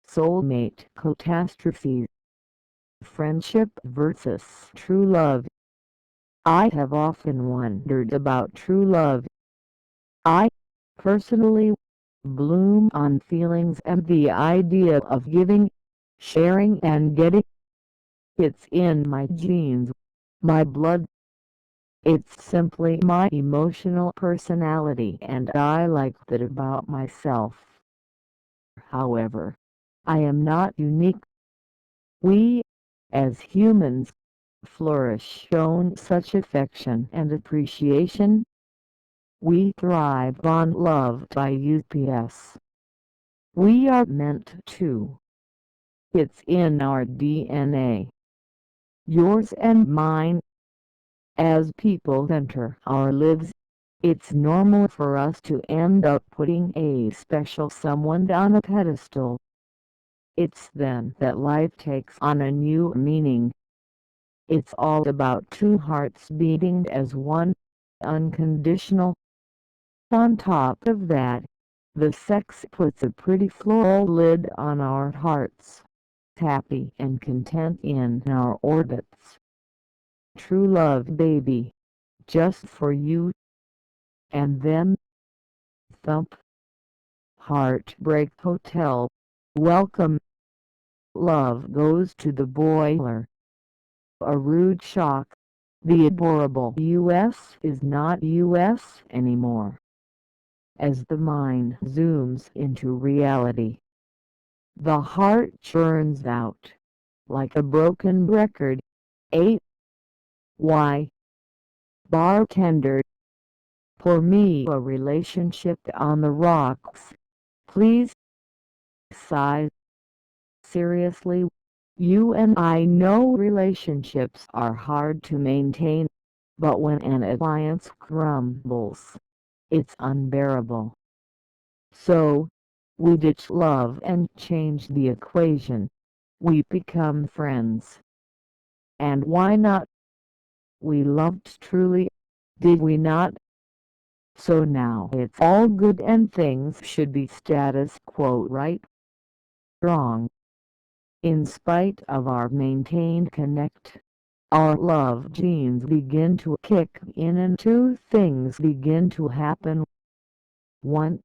Soulmate Catastrophe. Friendship versus true love. I have often wondered about true love. I, personally, bloom on feelings and the idea of giving, sharing and getting. It's in my genes, my blood. It's simply my emotional personality and I like that about myself. However, I am not unique. We, as humans, flourish shown such affection and appreciation. We thrive on love by UPS. We are meant to. It's in our DNA. Yours and mine. As people enter our lives, it's normal for us to end up putting a special someone on a pedestal. It's then that life takes on a new meaning. It's all about two hearts beating as one, unconditional. On top of that, the sex puts a pretty floral lid on our hearts, happy and content in our orbits. True love, baby, just for you. And then, thump. Heartbreak Hotel. Welcome. Love goes to the boiler. A rude shock. The adorable US is not US anymore. As the mind zooms into reality, the heart churns out like a broken record. 8. Why? Bartender, pour me a relationship on the rocks, please. Sigh. Seriously, you and I know relationships are hard to maintain, but when an alliance crumbles, it's unbearable. So, we ditch love and change the equation. We become friends. And why not? We loved truly, did we not? So now it's all good and things should be status quo, right? Wrong. In spite of our maintained connect, our love genes begin to kick in and two things begin to happen. 1.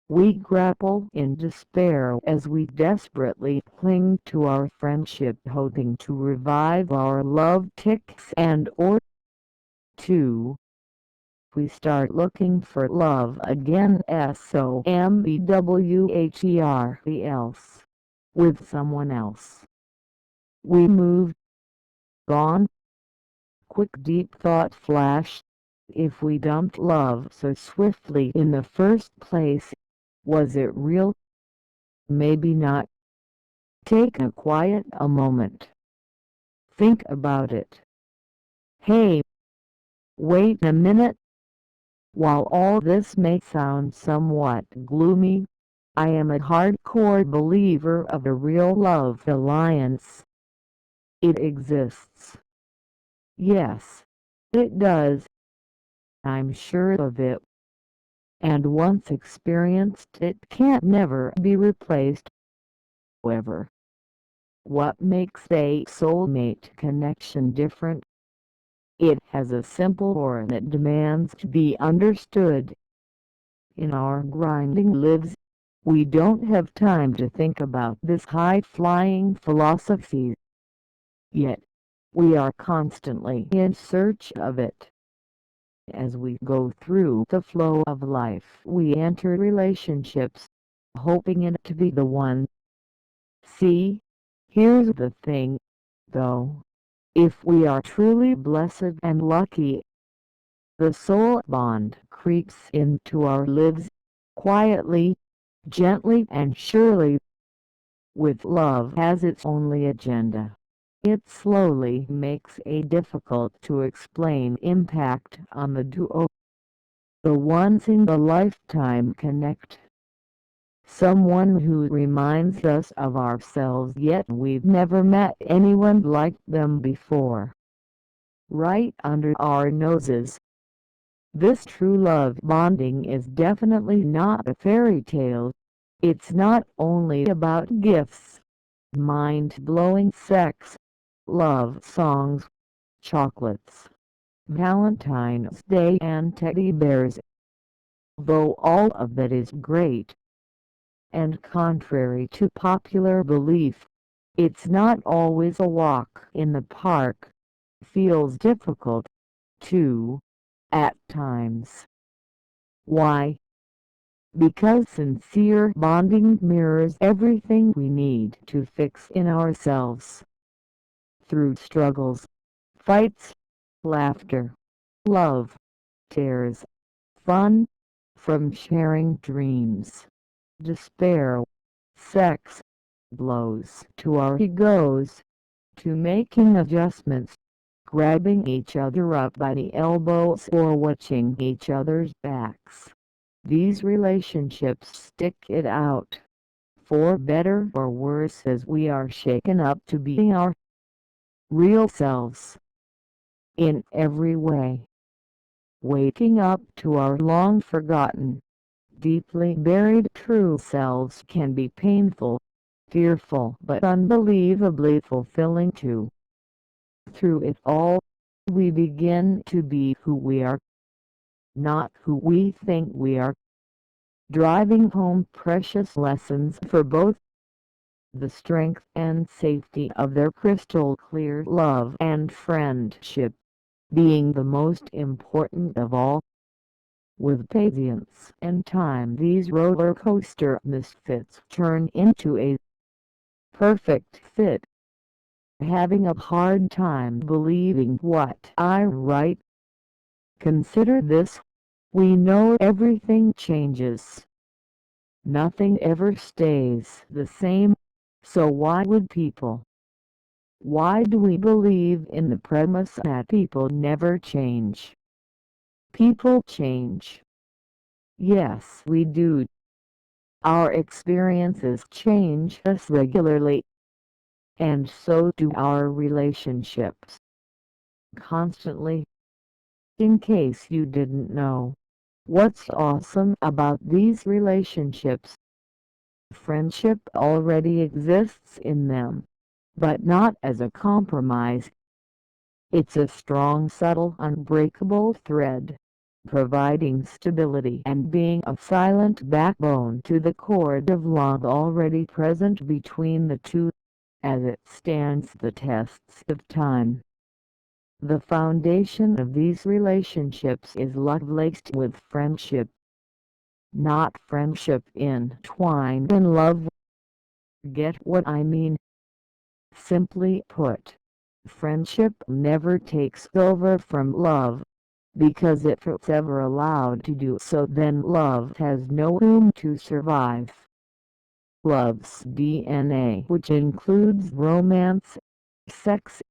We grapple in despair as we desperately cling to our friendship hoping to revive our love ticks and or 2. We start looking for love again else with someone else. We move on. Quick deep thought flash. If we dumped love so swiftly in the first place, was it real? Maybe not. Take a moment. Think about it. Hey, wait a minute. While all this may sound somewhat gloomy, I am a hardcore believer of a real love alliance. It exists. Yes, it does. I'm sure of it. And once experienced it can't never be replaced. However, what makes a soulmate connection different? It has a simple core that demands to be understood. In our grinding lives, we don't have time to think about this high-flying philosophy. Yet, we are constantly in search of it. As we go through the flow of life, we enter relationships, hoping it to be the one. See, here's the thing, though. If we are truly blessed and lucky, the soul bond creeps into our lives, quietly, gently and surely. With love as its only agenda, it slowly makes a difficult to explain impact on the duo. The once in a lifetime connect. Someone who reminds us of ourselves yet we've never met anyone like them before. Right under our noses. This true love bonding is definitely not a fairy tale. It's not only about gifts, mind-blowing sex, love songs, chocolates, Valentine's Day and teddy bears. Though all of that is great, and contrary to popular belief, it's not always a walk in the park. Feels difficult, too, at times. Why? Because sincere bonding mirrors everything we need to fix in ourselves. Through struggles, fights, laughter, love, tears, fun, from sharing dreams, despair, sex, blows to our egos, to making adjustments, grabbing each other up by the elbows or watching each other's backs. These relationships stick it out, for better or worse, as we are shaken up to be our real selves in every way. Waking up to our long-forgotten, deeply buried true selves can be painful, fearful, but unbelievably fulfilling too. Through it all, we begin to be who we are, not who we think we are, driving home precious lessons for both. The strength and safety of their crystal clear love and friendship being the most important of all. With patience and time, these roller coaster misfits turn into a perfect fit. Having a hard time believing what I write? Consider this: we know everything changes. Nothing ever stays the same, so why would people? Why do we believe in the premise that people never change? People change. Yes, we do. Our experiences change us regularly, and so do our relationships. Constantly. In case you didn't know, what's awesome about these relationships? Friendship already exists in them, but not as a compromise. It's a strong, subtle, unbreakable thread, providing stability and being a silent backbone to the cord of love already present between the two, as it stands the tests of time. The foundation of these relationships is love laced with friendship, not friendship entwined in love. Get what I mean? Simply put, friendship never takes over from love, because if it's ever allowed to do so, then love has no room to survive. Love's DNA, which includes romance, sex,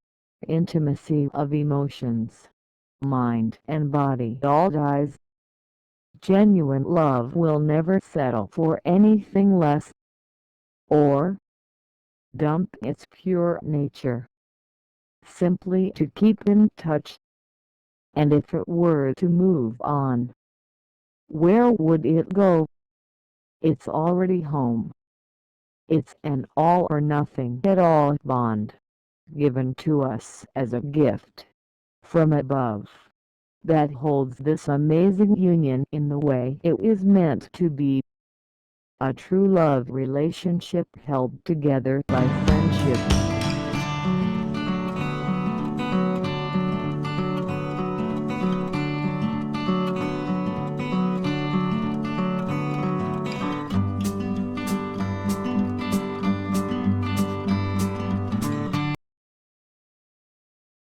intimacy of emotions, mind and body, all dies. Genuine love will never settle for anything less, or dump its pure nature, simply to keep in touch. And if it were to move on, where would it go? It's already home. It's an all or nothing at all bond, given to us as a gift from above, that holds this amazing union in the way it is meant to be. A true love relationship held together by friendship.